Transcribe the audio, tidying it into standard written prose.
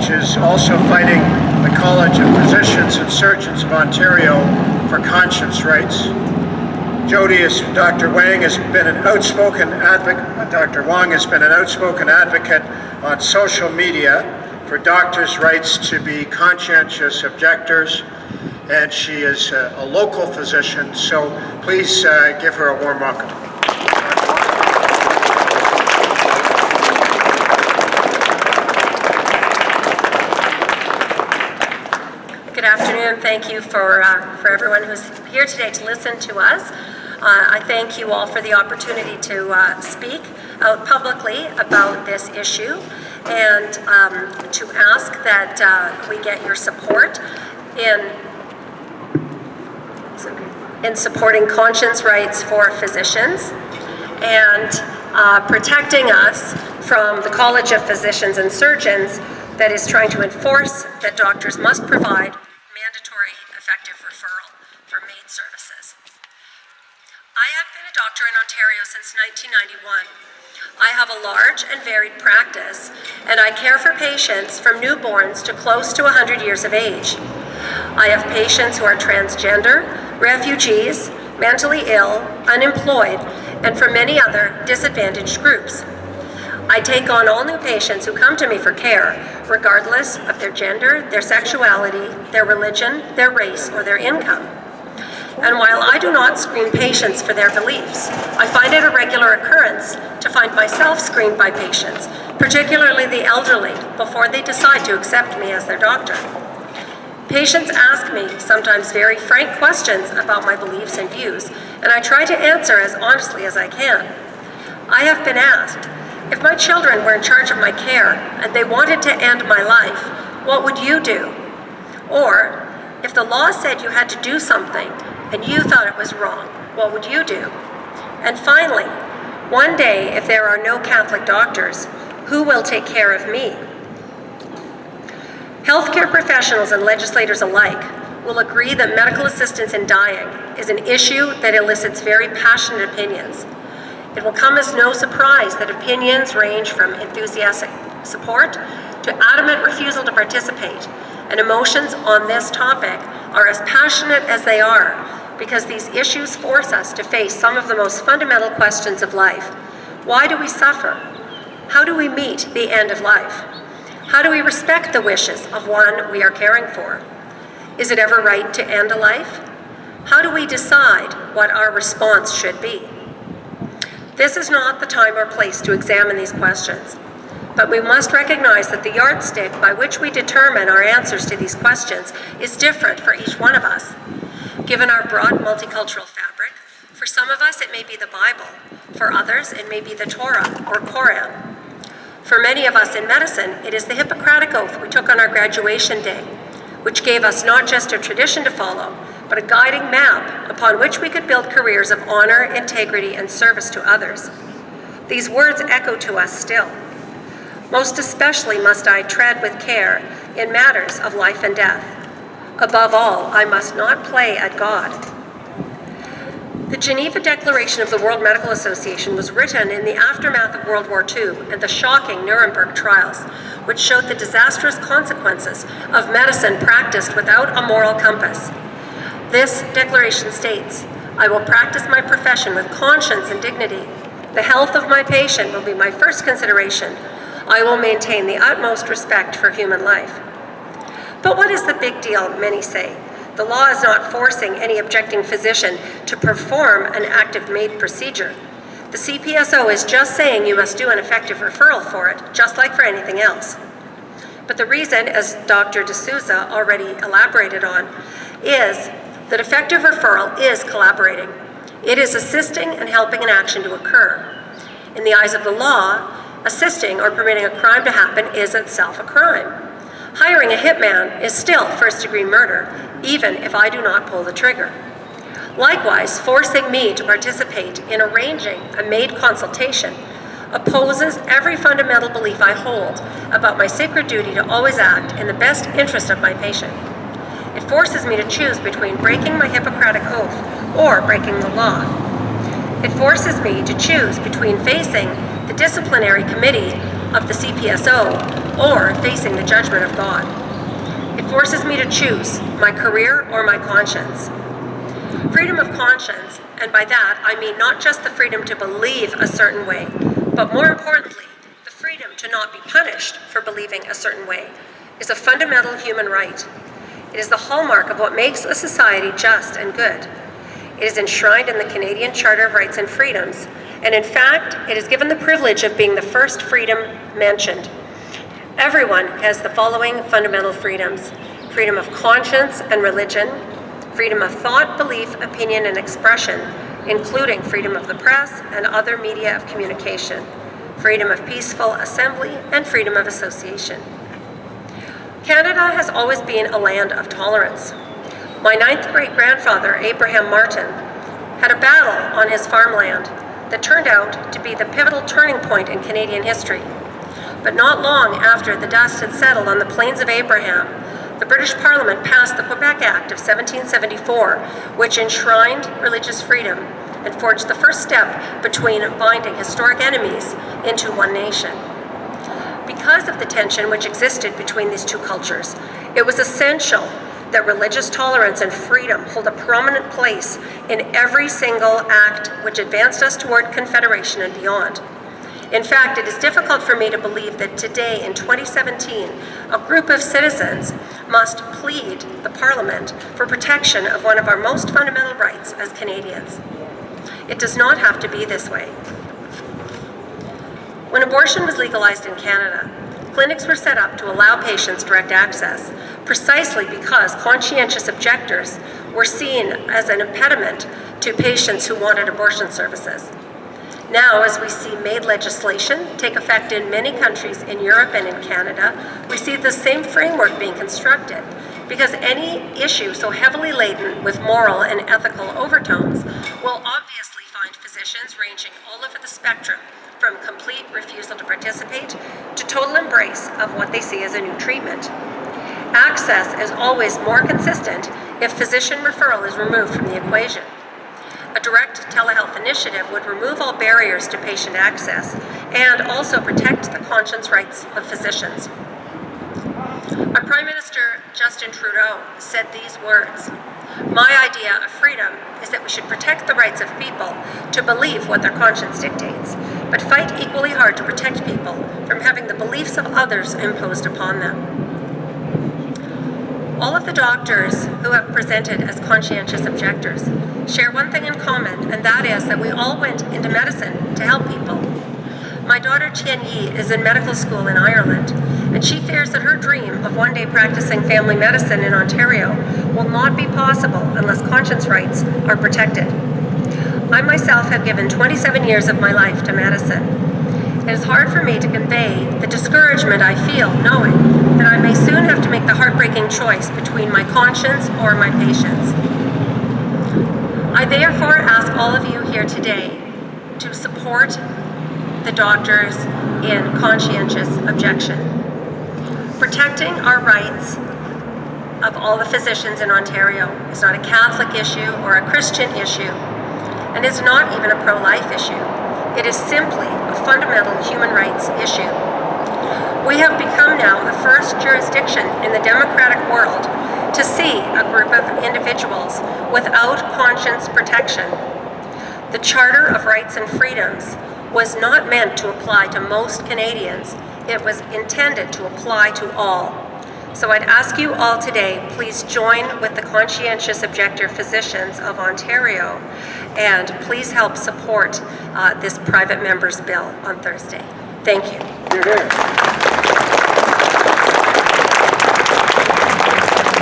College is also fighting the College of Physicians and Surgeons of Ontario for conscience rights. Dr. Wang has been an outspoken advocate. Dr. Wang has been an outspoken advocate on social media for doctors' rights to be conscientious objectors, and she is a local physician, so please give her a warm welcome. Good afternoon. Thank you for everyone who's here today to listen to us. I thank you all for the opportunity to speak out publicly about this issue and to ask that we get your support in supporting conscience rights for physicians and protecting us from the College of Physicians and Surgeons that is trying to enforce that doctors must provide mandatory effective referral for MAID services. I have been a doctor in Ontario since 1991. I have a large and varied practice, and I care for patients from newborns to close to 100 years of age. I have patients who are transgender, refugees, mentally ill, unemployed, and from many other disadvantaged groups. I take on all new patients who come to me for care, regardless of their gender, their sexuality, their religion, their race, or their income. And while I do not screen patients for their beliefs, I find it a regular occurrence to find myself screened by patients, particularly the elderly, before they decide to accept me as their doctor. Patients ask me sometimes very frank questions about my beliefs and views, and I try to answer as honestly as I can. I have been asked, if my children were in charge of my care and they wanted to end my life, what would you do? Or, if the law said you had to do something and you thought it was wrong, what would you do? And finally, one day, if there are no Catholic doctors, who will take care of me? Healthcare professionals and legislators alike will agree that medical assistance in dying is an issue that elicits very passionate opinions. It will come as no surprise that opinions range from enthusiastic support to adamant refusal to participate, and emotions on this topic are as passionate as they are because these issues force us to face some of the most fundamental questions of life. Why do we suffer? How do we meet the end of life? How do we respect the wishes of one we are caring for? Is it ever right to end a life? How do we decide what our response should be? This is not the time or place to examine these questions, but we must recognize that the yardstick by which we determine our answers to these questions is different for each one of us. Given our broad multicultural fabric, for some of us it may be the Bible, for others it may be the Torah or Koran. For many of us in medicine, it is the Hippocratic Oath we took on our graduation day, which gave us not just a tradition to follow, but a guiding map upon which we could build careers of honor, integrity, and service to others. These words echo to us still. Most especially must I tread with care in matters of life and death. Above all, I must not play at God. The Geneva Declaration of the World Medical Association was written in the aftermath of World War II and the shocking Nuremberg trials, which showed the disastrous consequences of medicine practiced without a moral compass. This declaration states, I will practice my profession with conscience and dignity. The health of my patient will be my first consideration. I will maintain the utmost respect for human life. But what is the big deal, many say? The law is not forcing any objecting physician to perform an active MAID procedure. The CPSO is just saying you must do an effective referral for it, just like for anything else. But the reason, as Dr. D'Souza already elaborated on, is that effective referral is collaborating. It is assisting and helping an action to occur. In the eyes of the law, assisting or permitting a crime to happen is itself a crime. Hiring a hitman is still first-degree murder, even if I do not pull the trigger. Likewise, forcing me to participate in arranging a MAID consultation opposes every fundamental belief I hold about my sacred duty to always act in the best interest of my patient. It forces me to choose between breaking my Hippocratic Oath or breaking the law. It forces me to choose between facing the disciplinary committee of the CPSO or facing the judgment of God. It forces me to choose my career or my conscience. Freedom of conscience, and by that I mean not just the freedom to believe a certain way, but more importantly, the freedom to not be punished for believing a certain way, is a fundamental human right. It is the hallmark of what makes a society just and good. It is enshrined in the Canadian Charter of Rights and Freedoms, and in fact, it is given the privilege of being the first freedom mentioned. Everyone has the following fundamental freedoms: freedom of conscience and religion, freedom of thought, belief, opinion, and expression, including freedom of the press and other media of communication, freedom of peaceful assembly, and freedom of association. Canada has always been a land of tolerance. My 9th great-grandfather, Abraham Martin, had a battle on his farmland that turned out to be the pivotal turning point in Canadian history. But not long after the dust had settled on the Plains of Abraham, the British Parliament passed the Quebec Act of 1774, which enshrined religious freedom and forged the first step between binding historic enemies into one nation. Because of the tension which existed between these two cultures, it was essential that religious tolerance and freedom hold a prominent place in every single act which advanced us toward Confederation and beyond. In fact, it is difficult for me to believe that today, in 2017, a group of citizens must plead the Parliament for protection of one of our most fundamental rights as Canadians. It does not have to be this way. When abortion was legalized in Canada, clinics were set up to allow patients direct access, precisely because conscientious objectors were seen as an impediment to patients who wanted abortion services. Now, as we see MAID legislation take effect in many countries in Europe and in Canada, we see the same framework being constructed, because any issue so heavily laden with moral and ethical overtones will obviously find physicians ranging all over the spectrum, from complete refusal to participate to total embrace of what they see as a new treatment. Access is always more consistent if physician referral is removed from the equation. A direct telehealth initiative would remove all barriers to patient access and also protect the conscience rights of physicians. Our Prime Minister, Justin Trudeau, said these words: "My idea of freedom is that we should protect the rights of people to believe what their conscience dictates, but fight equally hard to protect people from having the beliefs of others imposed upon them." All of the doctors who have presented as conscientious objectors share one thing in common, and that is that we all went into medicine to help people. My daughter Tian Yi is in medical school in Ireland, and she fears that her dream of one day practicing family medicine in Ontario will not be possible unless conscience rights are protected. I myself have given 27 years of my life to medicine. It is hard for me to convey the discouragement I feel knowing that I may soon have to make the heartbreaking choice between my conscience or my patients. I therefore ask all of you here today to support the doctors in conscientious objection. Protecting our rights of all the physicians in Ontario is not a Catholic issue or a Christian issue, and it's not even a pro-life issue. It is simply a fundamental human rights issue. We have become now the first jurisdiction in the democratic world to see a group of individuals without conscience protection. The Charter of Rights and Freedoms was not meant to apply to most Canadians. It was intended to apply to all. So I'd ask you all today, please join with the Conscientious Objector Physicians of Ontario, and please help support this private member's bill on Thursday. Thank you.